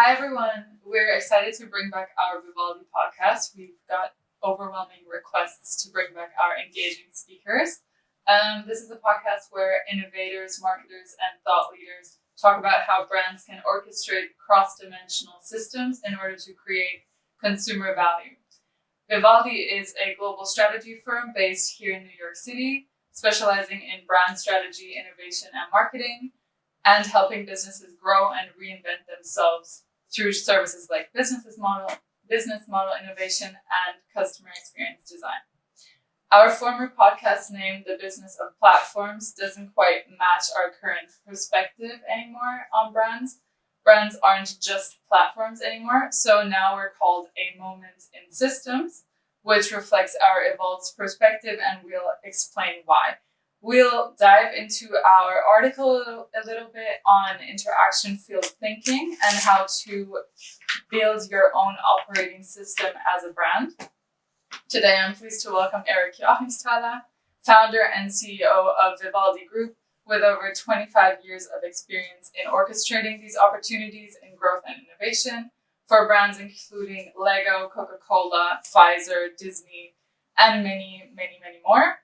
Hi everyone, we're excited to bring back our Vivaldi podcast. We've got overwhelming requests to bring back our engaging speakers. This is a podcast where innovators, marketers, and thought leaders talk about how brands can orchestrate cross-dimensional systems in order to create consumer value. Vivaldi is a global strategy firm based here in New York City, specializing in brand strategy, innovation, and marketing, and helping businesses grow and reinvent themselves through services like business model innovation, and customer experience design. Our former podcast name, The Business of Platforms, doesn't quite match our current perspective anymore on brands. Brands aren't just platforms anymore, so now we're called A Moment in Systems, which reflects our evolved perspective, and we'll explain why. We'll dive into our article a little bit on interaction field thinking and how to build your own operating system as a brand. Today, I'm pleased to welcome Erich Joachimsthaler, founder and CEO of Vivaldi Group, with over 25 years of experience in orchestrating these opportunities in growth and innovation for brands including Lego, Coca-Cola, Pfizer, Disney, and many, many, many more.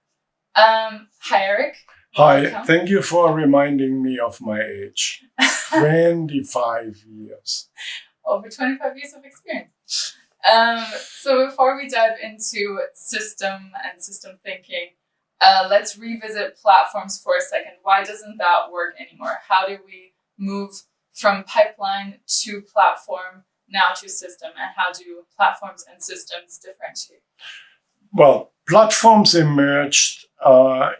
Hi, Erich. Hi, Welcome. Thank you for reminding me of my age. 25 years. Over 25 years of experience. So before we dive into system and system thinking, let's revisit platforms for a second. Why doesn't that work anymore? How do we move from pipeline to platform, now to system? And how do platforms and systems differentiate? Well, platforms emerged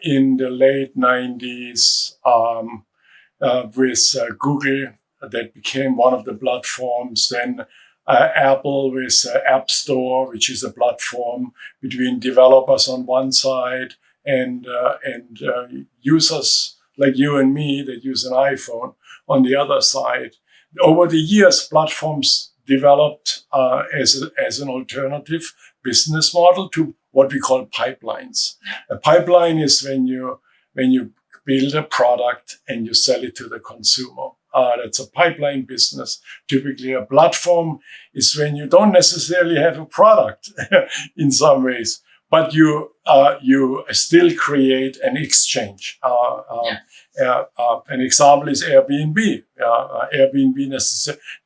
in the late 90s with Google. That became one of the platforms. Then Apple with App Store, which is a platform between developers on one side and users like you and me that use an iPhone on the other side. Over the years, platforms developed as an alternative business model to what we call pipelines. A pipeline is when you build a product and you sell it to the consumer. That's a pipeline business. Typically, a platform is when you don't necessarily have a product in some ways, but you still create an exchange. An example is Airbnb. Airbnb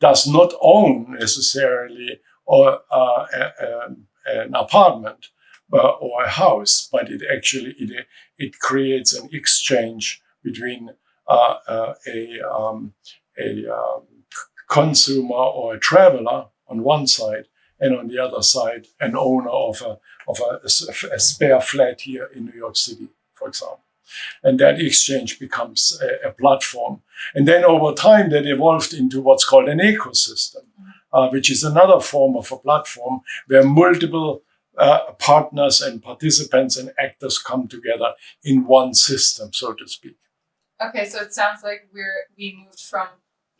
does not own necessarily an apartment or a house, but it creates an exchange between a consumer or a traveler on one side, and on the other side, an owner of a spare flat here in New York City, for example. And that exchange becomes a platform. And then over time, that evolved into what's called an ecosystem, which is another form of a platform where multiple partners and participants and actors come together in one system, so to speak. Okay, so it sounds like we moved from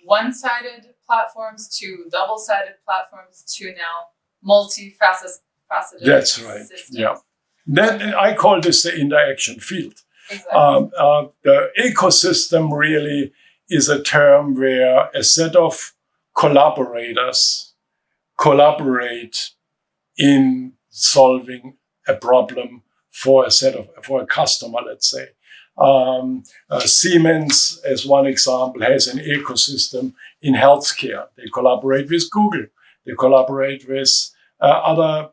one-sided platforms to double-sided platforms to now multifaceted. That's right. Systems. Yeah. Then I call this the interaction field. Exactly. The ecosystem really is a term where a set of collaborators collaborate in solving a problem for a customer, let's say. Siemens, as one example, has an ecosystem in healthcare. They collaborate with Google. They collaborate with other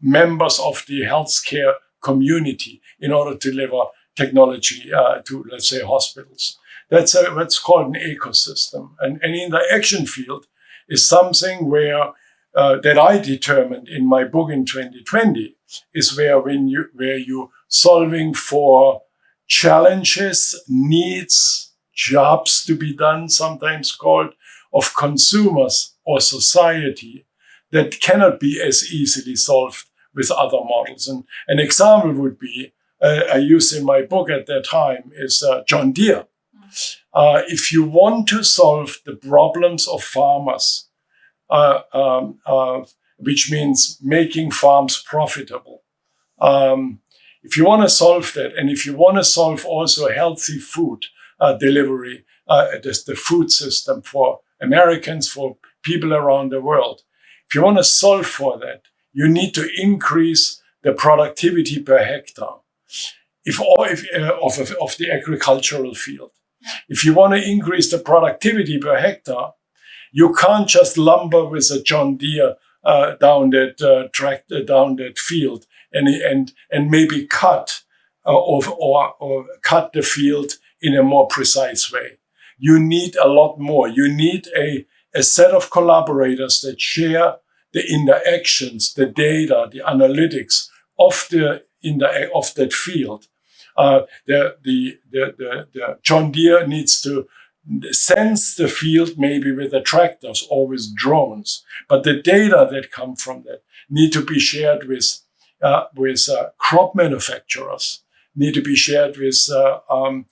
members of the healthcare community in order to deliver technology to, let's say, hospitals. That's what's called an ecosystem. And in the action field is something where that I determined in my book in 2020 is where you solving for challenges, needs, jobs to be done, sometimes called, of consumers or society that cannot be as easily solved with other models. And an example would be, I used in my book at that time, is John Deere. If you want to solve the problems of farmers, which means making farms profitable, if you want to solve that, and if you want to solve also healthy food delivery, the food system for Americans, for people around the world. If you want to solve for that, you need to increase the productivity per hectare of the agricultural field. If you want to increase the productivity per hectare, you can't just lumber with a John Deere down that field and maybe cut or cut the field in a more precise way. You need a lot more. You need a set of collaborators that share the interactions, the data, the analytics of that field. The John Deere needs to sense the field maybe with the tractors or with drones, but the data that come from that need to be shared with crop manufacturers, need to be shared with the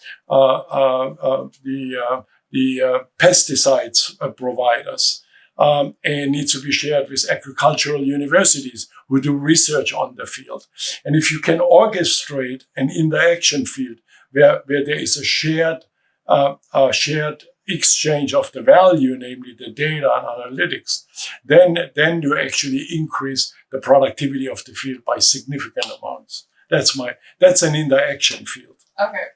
pesticides providers, and needs to be shared with agricultural universities who do research on the field. And if you can orchestrate an interaction field where there is a shared exchange of the value, namely the data and analytics, then you actually increase the productivity of the field by significant amounts. That's an interaction field. Okay.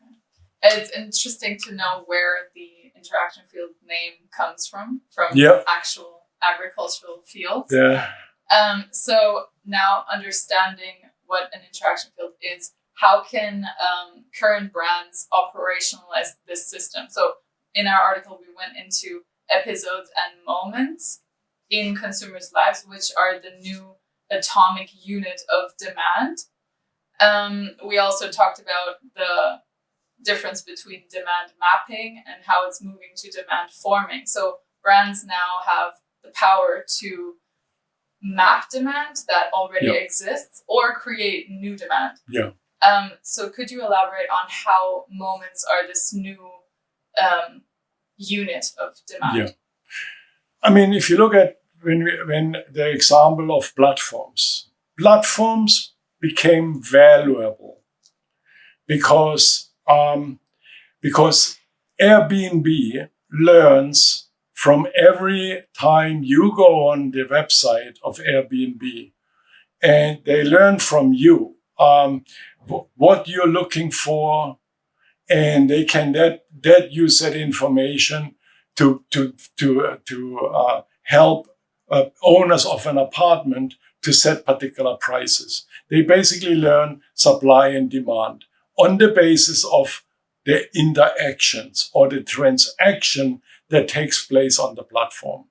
It's interesting to know where the interaction field name comes from actual agricultural fields. Yeah. So now understanding what an interaction field is, how can current brands operationalize this system? So in our article, we went into episodes and moments in consumers' lives, which are the new atomic unit of demand. We also talked about the difference between demand mapping and how it's moving to demand forming. So brands now have the power to map demand that already exists or create new demand. Yeah. So could you elaborate on how moments are this new unit of demand? Yeah. I mean, if you look at when the example of platforms became valuable because Airbnb learns from every time you go on the website of Airbnb, and they learn from you what you're looking for, and they can use that information to help owners of an apartment to set particular prices. They basically learn supply and demand on the basis of the interactions or the transaction that takes place on the platform.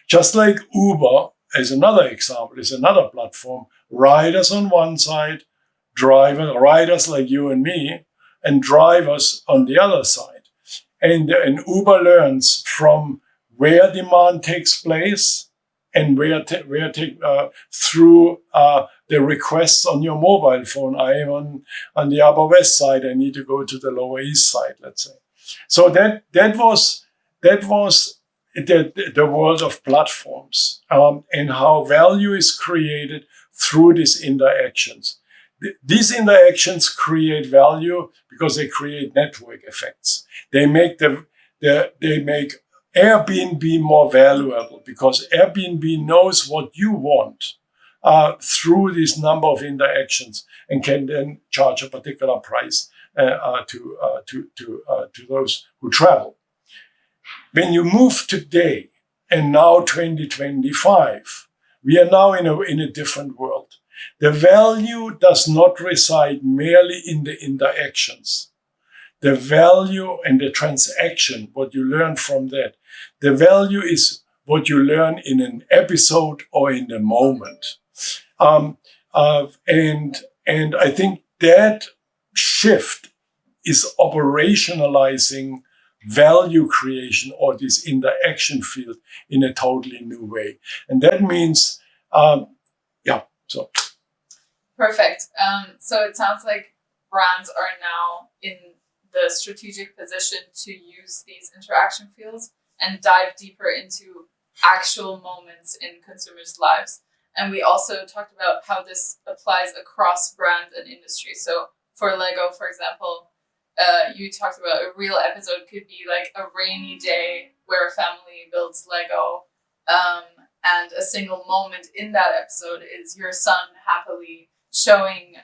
Just like Uber, as another example, is another platform, riders on one side, riders like you and me, and drivers on the other side. And Uber learns from where demand takes place and through the requests on your mobile phone. I am on the Upper West Side. I need to go to the Lower East Side, let's say. So that was the world of platforms, and how value is created through these interactions. These interactions create value because they create network effects. They make Airbnb more valuable because Airbnb knows what you want through this number of interactions and can then charge a particular price to those who travel. When you move today and now 2025, we are now in a different world. The value does not reside merely in the interactions. The value and the transaction, what you learn from that, the value is what you learn in an episode or in the moment. And I think that shift is operationalizing value creation or this interaction field in a totally new way. And that means, Perfect. So it sounds like brands are now in the strategic position to use these interaction fields and dive deeper into actual moments in consumers' lives. And we also talked about how this applies across brand and industry. So for Lego, for example, you talked about a real episode could be like a rainy day where a family builds Lego, and a single moment in that episode is your son happily showing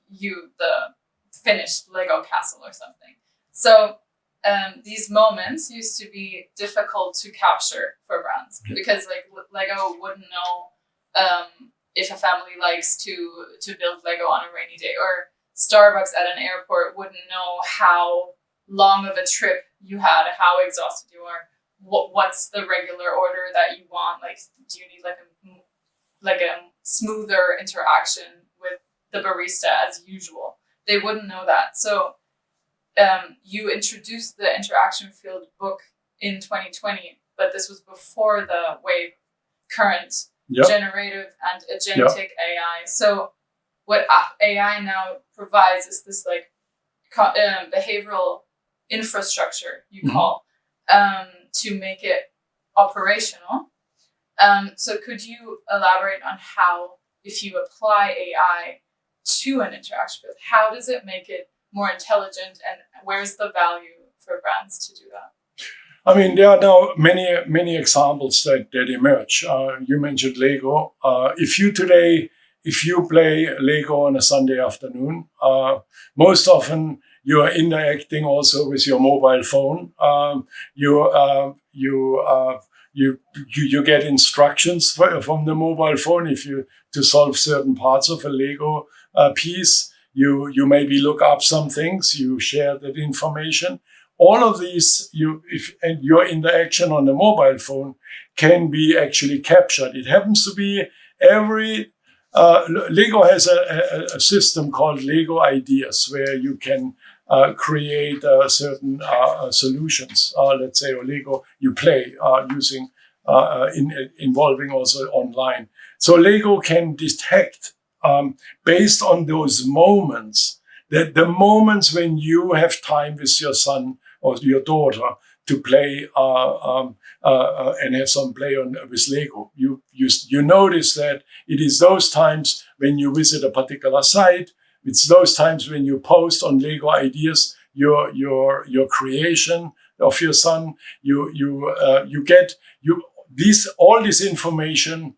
you the finished Lego castle or something. So these moments used to be difficult to capture for brands because like Lego wouldn't know if a family likes to build Lego on a rainy day, or Starbucks at an airport wouldn't know how long of a trip you had, how exhausted you are, what's the regular order that you want. Like, do you need like a smoother interaction with the barista as usual? They wouldn't know that. So you introduced the interaction field book in 2020, but this was before the wave current generative and agentic AI. So what AI now provides is this like behavioral infrastructure you call to make it operational. So could you elaborate on how, if you apply AI to an interaction field, how does it make it more intelligent, and where's the value for brands to do that? I mean, there are now many examples that emerge. You mentioned Lego. If you play Lego on a Sunday afternoon, most often you are interacting also with your mobile phone. You get instructions from the mobile phone to solve certain parts of a Lego piece. You maybe look up some things. You share that information. All of these, and your interaction on the mobile phone can be actually captured. It happens to be Lego has a system called Lego Ideas, where you can create certain solutions. Let's say, or Lego you play using involving also online. So Lego can detect based on those moments, that the moments when you have time with your son or your daughter to play and have some play with Lego. You notice that it is those times when you visit a particular site. It's those times when you post on Lego Ideas your creation of your son. You get all this information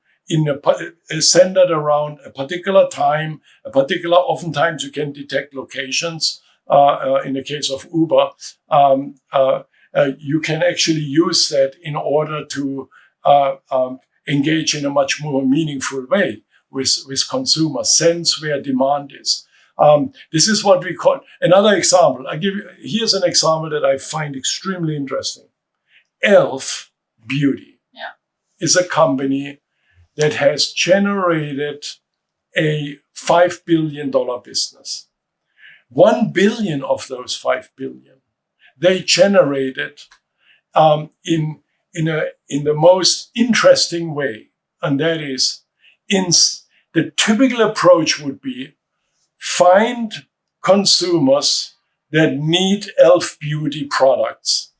centered around a particular time, oftentimes you can detect locations. In the case of Uber, you can actually use that in order to engage in a much more meaningful way with consumers, sense where demand is. This is what we call another example. Here's an example that I find extremely interesting. Elf Beauty is a company that has generated a $5 billion business. 1 billion of those 5 billion, they generated in the most interesting way. And that is, the typical approach would be find consumers that need Elf Beauty products,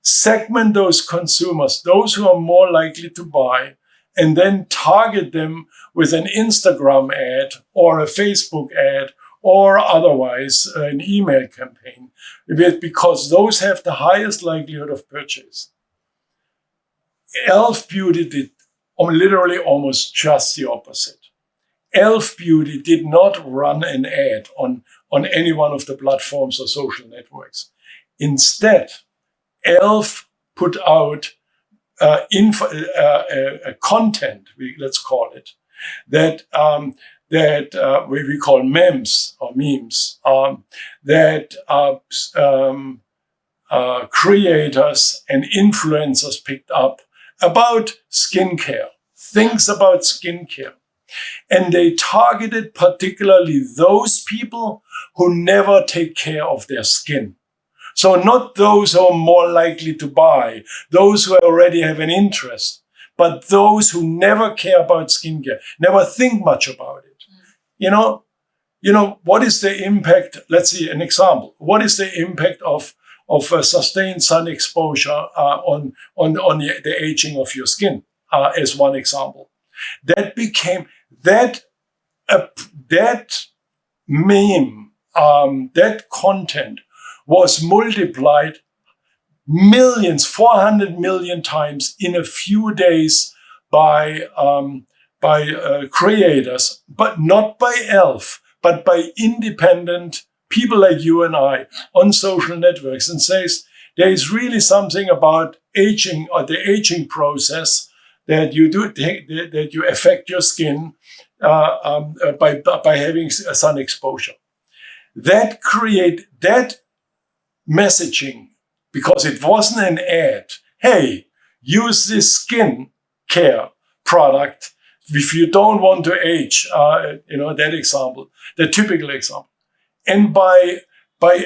segment those consumers, those who are more likely to buy, and then target them with an Instagram ad or a Facebook ad or otherwise an email campaign, because those have the highest likelihood of purchase. Elf Beauty did literally almost just the opposite. Elf Beauty did not run an ad on any one of the platforms or social networks. Instead, Elf put out content, let's call it, that we call memes or memes, that creators and influencers picked up about skincare, things about skincare. And they targeted particularly those people who never take care of their skin. So not those who are more likely to buy, those who already have an interest, but those who never care about skincare, never think much about it. You know, what is the impact? Let's see an example. What is the impact of sustained sun exposure on the aging of your skin? As one example, that became that meme, that content was multiplied millions, 400 million times in a few days by creators, but not by ELF, but by independent people like you and I on social networks, and says there is really something about aging or the aging process that you do, that you affect your skin by having sun exposure. That messaging, because it wasn't an ad. Hey, use this skin care product if you don't want to age. That example, the typical example. And by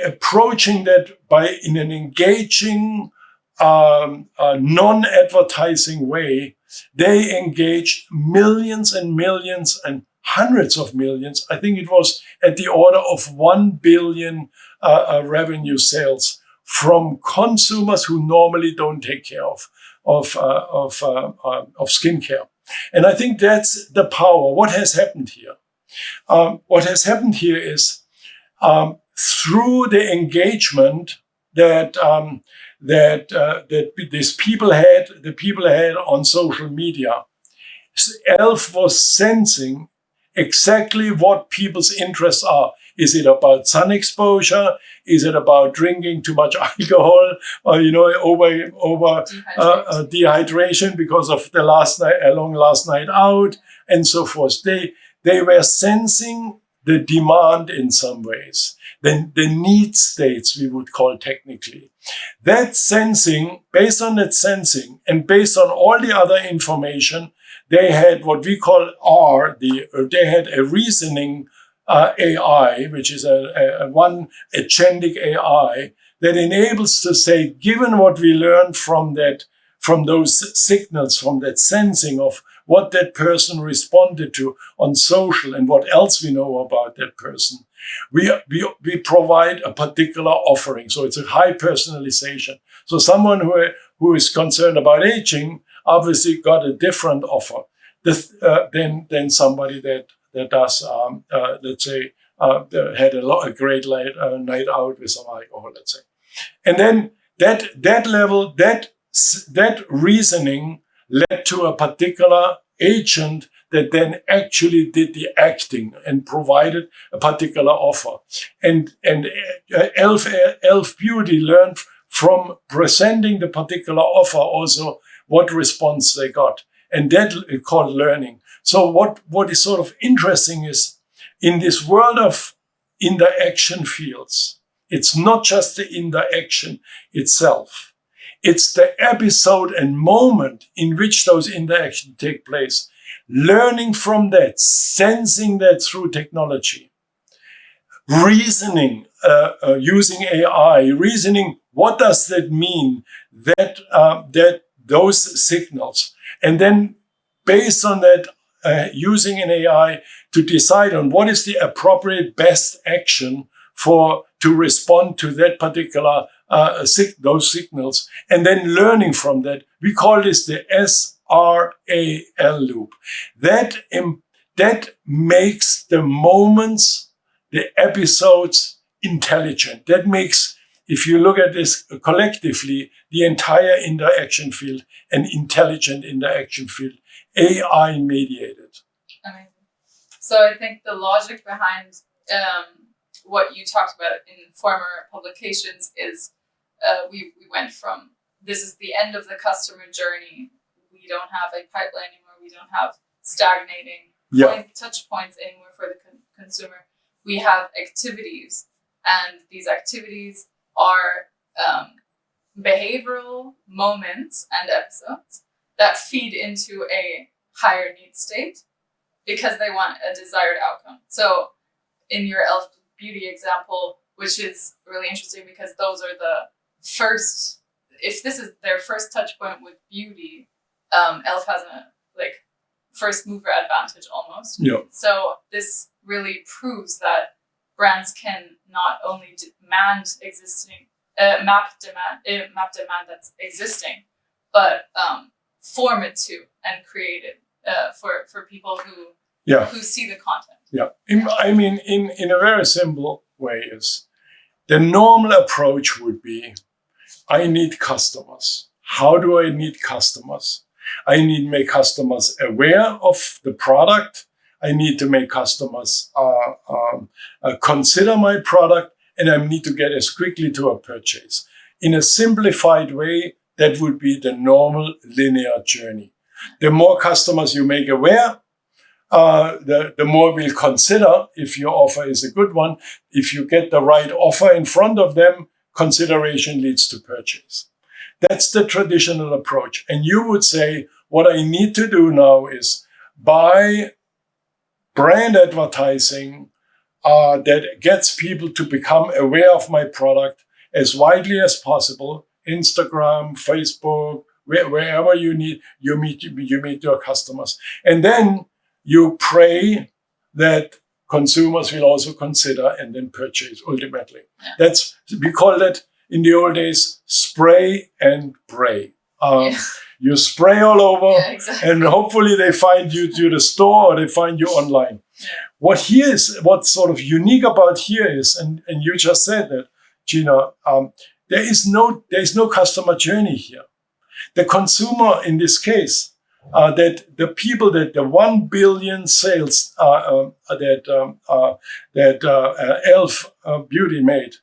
approaching that in an engaging, non-advertising way, they engaged millions and millions and hundreds of millions. I think it was at the order of 1 billion revenue sales from consumers who normally don't take care of skincare. And I think that's the power. What has happened here? What has happened here is through the engagement that these people had, the people had on social media, ELF was sensing exactly what people's interests are. Is it about sun exposure? Is it about drinking too much alcohol, or over dehydration because of the long last night out, and so forth? They were sensing the demand in some ways, the need states we would call technically. That sensing, based on that sensing, and based on all the other information, they had what we call they had a reasoning AI, which is a agentic AI that enables to say, given what we learned from those signals, from that sensing of what that person responded to on social and what else we know about that person, we provide a particular offering. So it's a high personalization. So someone who is concerned about aging obviously got a different offer than somebody that does, let's say, had a great night out with some alcohol, let's say. And then that level, that reasoning led to a particular agent that then actually did the acting and provided a particular offer. And ELF Beauty learned from presenting the particular offer also what response they got. And that is called learning. So what is sort of interesting is, in this world of interaction fields, it's not just the interaction itself. It's the episode and moment in which those interactions take place. Learning from that, sensing that through technology, reasoning, using AI, reasoning, what does that mean, that those signals, and then based on that, using an AI to decide on what is the appropriate best action to respond to that particular those signals, and then learning from that. We call this the SRAL loop. That makes the moments, the episodes intelligent. That makes, if you look at this collectively, the entire interaction field an intelligent interaction field, AI mediated. Amazing. So I think the logic behind what you talked about in former publications is we went from, this is the end of the customer journey. We don't have a pipeline anymore. We don't have stagnating touch points anymore for the consumer. We have activities, and these activities are behavioral moments and episodes that feed into a higher need state because they want a desired outcome. So in your ELF Beauty example, which is really interesting because those are the first, if this is their first touch point with beauty, ELF has a first mover advantage almost. Yeah. So this really proves that brands can not only map demand that's existing, but form it to and create it for people who see the content. Yeah, I mean, in a very simple way is The normal approach would be, I need customers. How do I need customers? I need to make customers aware of the product. I need to make customers consider my product, and I need to get as quickly to a purchase. In a simplified way, that would be the normal linear journey. The more customers you make aware, the more we'll consider if your offer is a good one. If you get the right offer in front of them, consideration leads to purchase. That's the traditional approach. And you would say, what I need to do now is buy brand advertising that gets people to become aware of my product as widely as possible. Instagram, Facebook, wherever you meet your customers. And then you pray that consumers will also consider and then purchase ultimately. We call that in the old days, spray and pray. You spray all over, and hopefully they find you to the store or they find you online. Yeah. What's sort of unique about here is, and you just said that, Gina, there is no customer journey here. The consumer in this case, that the people that the 1 billion sales that Elf Beauty made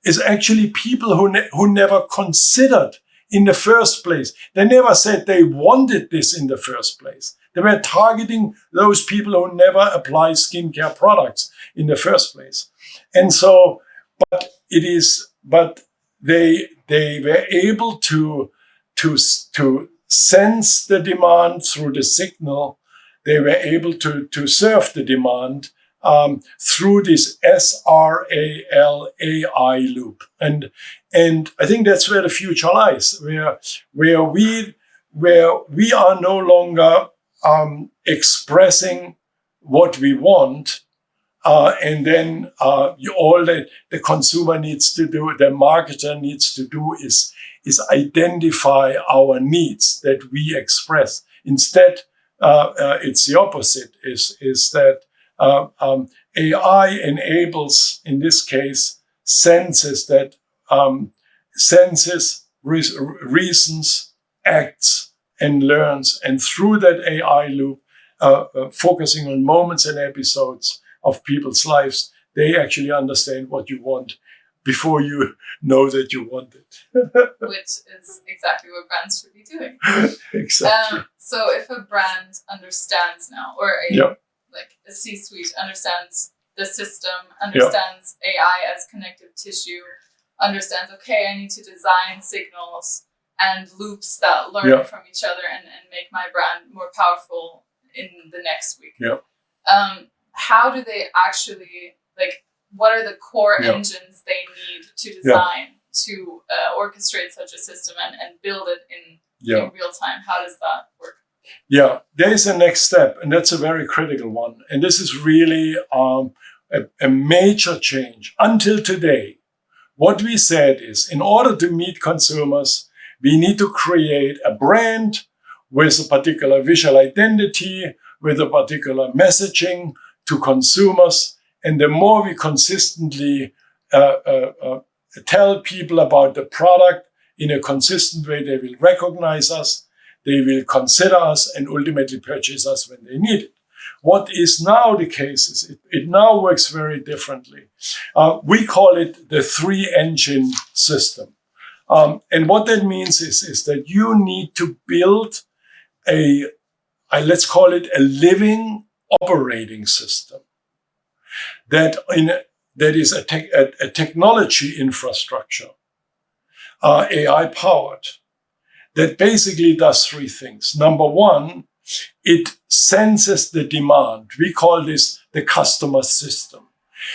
is actually people who never considered in the first place. They never said they wanted this in the first place. They were targeting those people who never apply skincare products in the first place. And so, but they were able to sense the demand through the signal. They were able to serve the demand through this SRAL AI loop. And I think that's where the future lies, where we are no longer expressing what we want, and then all that the consumer needs to do, the marketer needs to do is identify our needs that we express. Instead, it's the opposite, is that AI enables, in this case, senses that reasons, acts, and learns. And through that AI loop, focusing on moments and episodes of people's lives, they actually understand what you want before you know that you want it. Which is exactly what brands should be doing. Exactly. So if a brand understands now, or a C-suite understands the system, understands AI as connective tissue, understands, okay, I need to design signals and loops that learn from each other and make my brand more powerful in the next week. How do they actually, what are the core engines they need to design to orchestrate such a system and build it in real time? How does that work? Yeah, there is a next step, and that's a very critical one. And this is really a major change. Until today, what we said is, in order to meet consumers, we need to create a brand with a particular visual identity, with a particular messaging to consumers. And the more we consistently tell people about the product in a consistent way, they will recognize us, they will consider us, and ultimately purchase us when they need it. What is now the case is it now works very differently. We call it the 3-engine system. And what that means is that you need to build let's call it a living operating system that is a technology infrastructure, AI powered, that basically does 3 things. Number one, it senses the demand. We call this the customer system.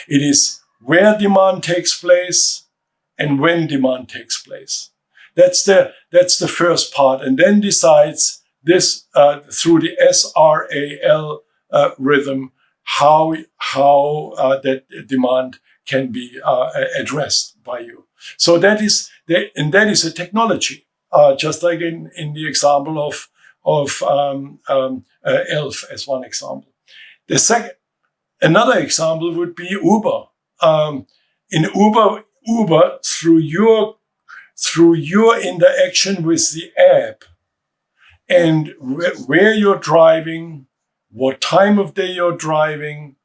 It is where demand takes place and when demand takes place. That's the first part, and then decides this through the SRAL rhythm how that demand can be addressed by you. So that is a technology, just like in the example of Elf as one example. Another example would be Uber. In Uber Uber, through your interaction with the app and where you're driving, what time of day you're driving,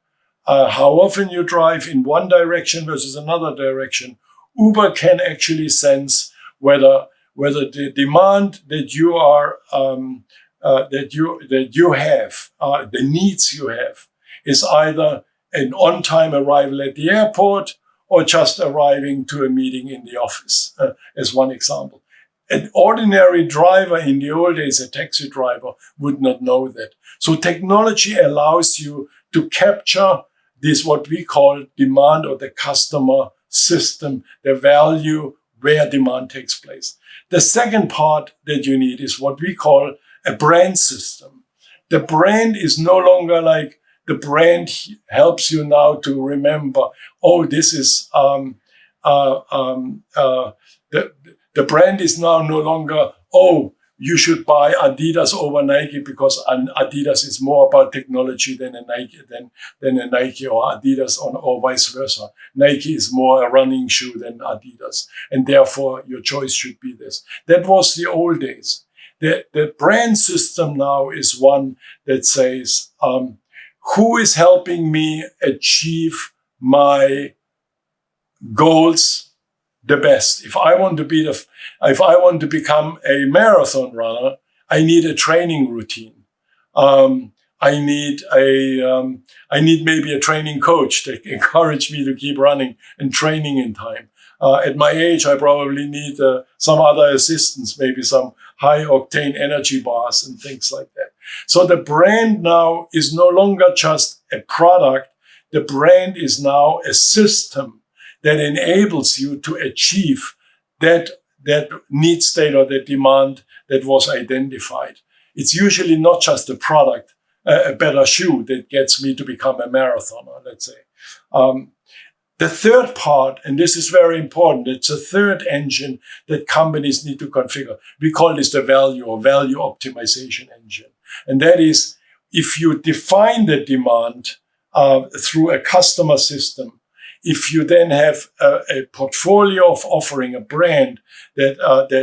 how often you drive in one direction versus another direction, Uber can actually sense whether the demand that you are that you have, the needs you have, is either an on-time arrival at the airport or just arriving to a meeting in the office, as one example. An ordinary driver in the old days, a taxi driver, would not know that. So technology allows you to capture this, what we call demand, or the customer system, the value where demand takes place. The second part that you need is what we call a brand system. The brand is no longer like, the brand helps you now to remember, oh, this is, the brand is now no longer, oh, you should buy Adidas over Nike because Adidas is more about technology than a Nike, than a Nike or Adidas, or vice versa. Nike is more a running shoe than Adidas, and therefore your choice should be this. That was the old days. The brand system now is one that says, who is helping me achieve my goals the best? If I want to become a marathon runner, I need a training routine. I need maybe a training coach to encourage me to keep running and training in time. At my age, I probably need some other assistance, maybe some high octane energy bars and things like that. So the brand now is no longer just a product. The brand is now a system that enables you to achieve that need state or the demand that was identified. It's usually not just a product, a better shoe that gets me to become a marathoner, let's say. The third part, and this is very important, it's a third engine that companies need to configure. We call this the value or value optimization engine. And that is, if you define the demand through a customer system, if you then have a portfolio of offering, a brand, that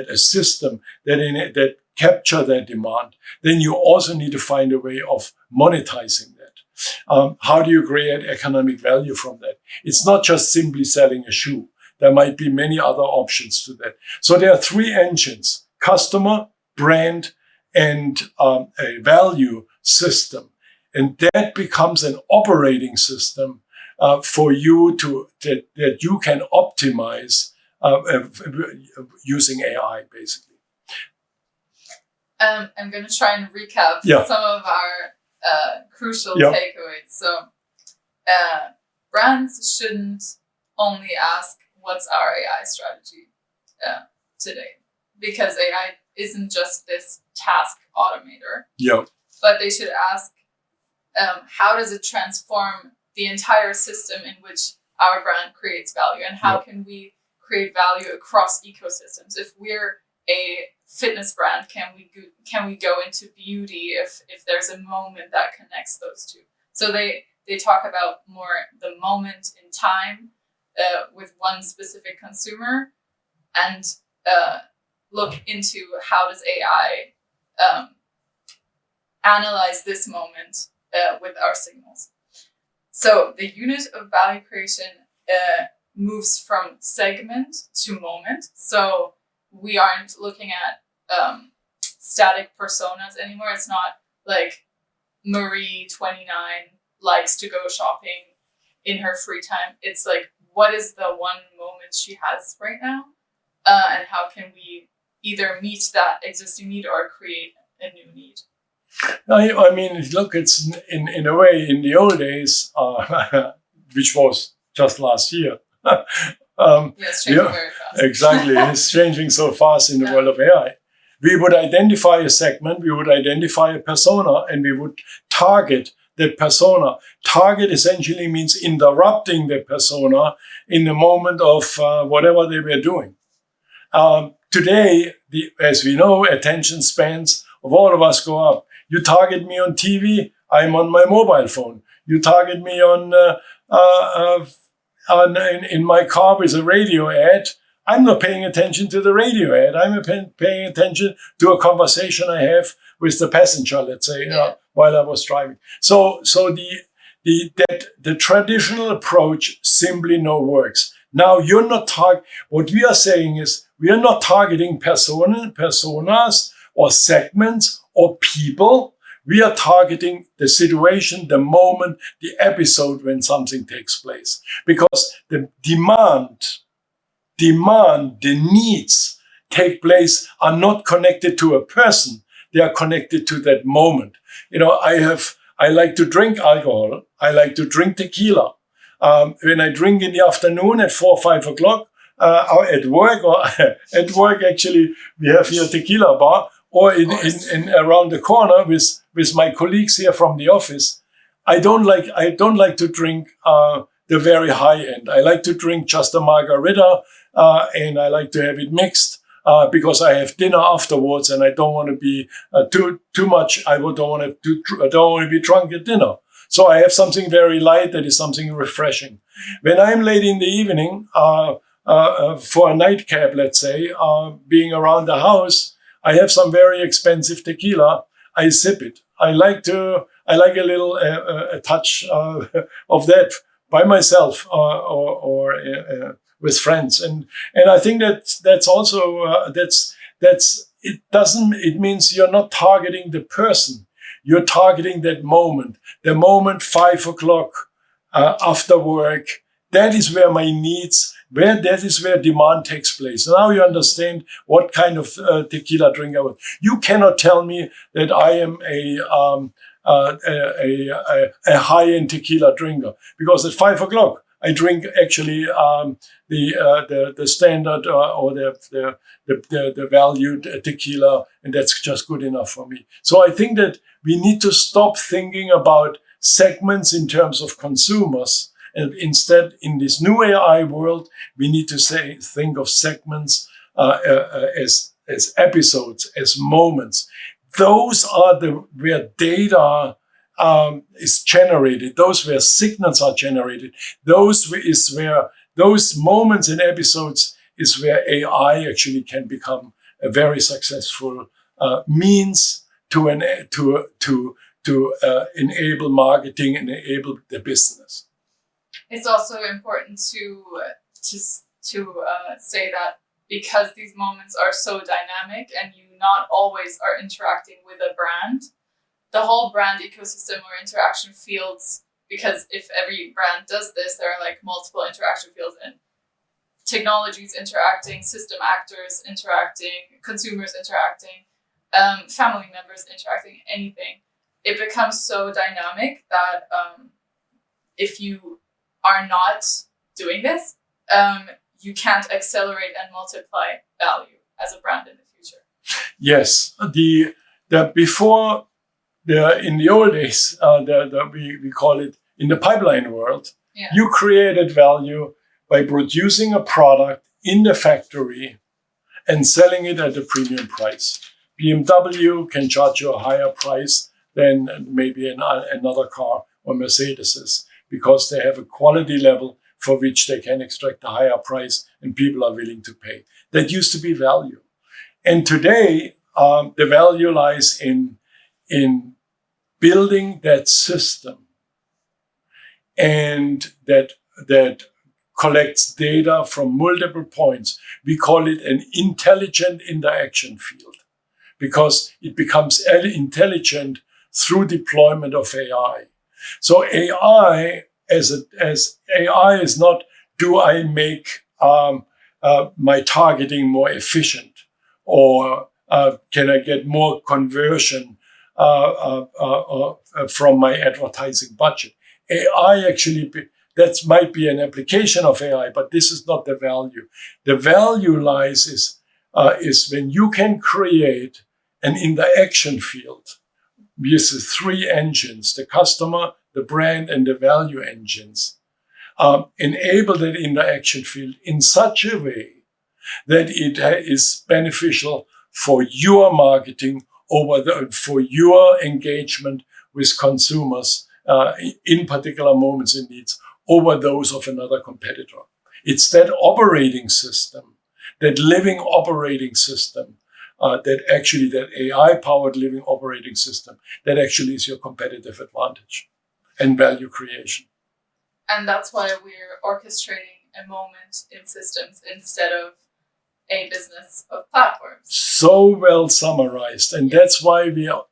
a system that capture that demand, then you also need to find a way of monetizing that. How do you create economic value from that? It's not just simply selling a shoe. There might be many other options to that. So there are three engines: customer, brand, and a value system. And that becomes an operating system for you that you can optimize using AI, basically. I'm going to try and recap some of our crucial takeaways. So brands shouldn't only ask, what's our AI strategy today? Because AI isn't just this task automator. But they should ask, how does it transform the entire system in which our brand creates value? And how can we create value across ecosystems? If we're a fitness brand, can we go into beauty if there's a moment that connects those two? So they talk about more the moment in time with one specific consumer, and look into how does AI analyze this moment with our signals. So the unit of value creation moves from segment to moment. So we aren't looking at static personas anymore. It's not like Marie, 29, likes to go shopping in her free time. It's like, what is the one moment she has right now? And how can we either meet that existing need or create a new need? I mean, look, it's in a way, in the old days, which was just last year. It's changing very fast. Exactly. It's changing so fast in the world of AI. We would identify a segment, we would identify a persona, and we would target that persona. Target essentially means interrupting the persona in the moment of whatever they were doing. Today, as we know, attention spans of all of us go up. You target me on TV, I'm on my mobile phone. You target me on in my car with a radio ad, I'm not paying attention to the radio ad. I'm paying attention to a conversation I have with the passenger, let's say, while I was driving. So the traditional approach simply no works. Now you're not what we are saying is we are not targeting personas or segments or people. We are targeting the situation, the moment, the episode when something takes place. Because the demand, the needs take place are not connected to a person. They are connected to that moment. I like to drink alcohol. I like to drink tequila. When I drink in the afternoon at 4 or 5 o'clock, or at work actually, we have here a tequila bar, or in around the corner with my colleagues here from the office. I don't like to drink the very high end. I like to drink just a margarita, and I like to have it mixed because I have dinner afterwards, and I don't want to be too much. I don't want to be drunk at dinner. So I have something very light that is something refreshing. When I'm late in the evening for a nightcap, let's say, being around the house, I have some very expensive tequila. I sip it. I like a little a touch of that by myself or with friends, and I think that's also it means you're not targeting the person, you're targeting that moment, the moment 5 o'clock after work. That is where my needs, that is where demand takes place. Now you understand what kind of tequila drink I want. You cannot tell me that I am a high-end tequila drinker, because at 5 o'clock I drink actually the standard or the valued tequila, and that's just good enough for me. So I think that we need to stop thinking about segments in terms of consumers. And instead, in this new AI world, we need to think of segments as episodes, as moments. Those are where data is generated. Those where signals are generated. Those moments and episodes is where AI actually can become a very successful means to enable marketing and enable the business. It's also important to say that because these moments are so dynamic and you not always are interacting with a brand, the whole brand ecosystem or interaction fields, because if every brand does this, there are like multiple interaction fields and technologies interacting, system actors interacting, consumers interacting, family members interacting, anything. It becomes so dynamic that if you are not doing this, you can't accelerate and multiply value as a brand in the future. Yes, before in the old days, we call it in the pipeline world. Yeah. You created value by producing a product in the factory and selling it at a premium price. BMW can charge you a higher price than maybe another car or Mercedes, because they have a quality level for which they can extract a higher price and people are willing to pay. That used to be value. And today, the value lies in building that system and that collects data from multiple points. We call it an intelligent interaction field, because it becomes intelligent through deployment of AI. So AI as AI is not, do I make my targeting more efficient, or can I get more conversion from my advertising budget? AI actually, that might be an application of AI, but this is not the value. The value lies is when you can create an interaction field with the three engines, the customer, the brand, and the value engines, enable that interaction field in such a way that it is beneficial for your marketing for your engagement with consumers in particular moments and needs, over those of another competitor. It's that operating system, that living operating system, that AI-powered living operating system, that actually is your competitive advantage and value creation. And that's why we're orchestrating a moment in systems instead of a business of platforms. So well summarized. And that's why we are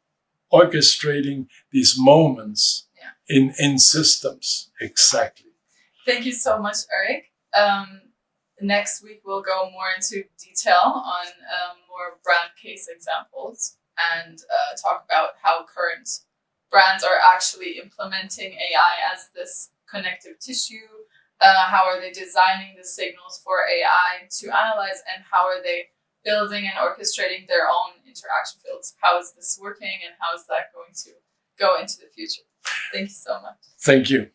orchestrating these moments in systems. Exactly. Thank you so much, Erich. Next week, we'll go more into detail on more brand case examples and talk about how current brands are actually implementing AI as this connective tissue. How are they designing the signals for AI to analyze, and how are they building and orchestrating their own interaction fields? How is this working, and how is that going to go into the future? Thank you so much. Thank you.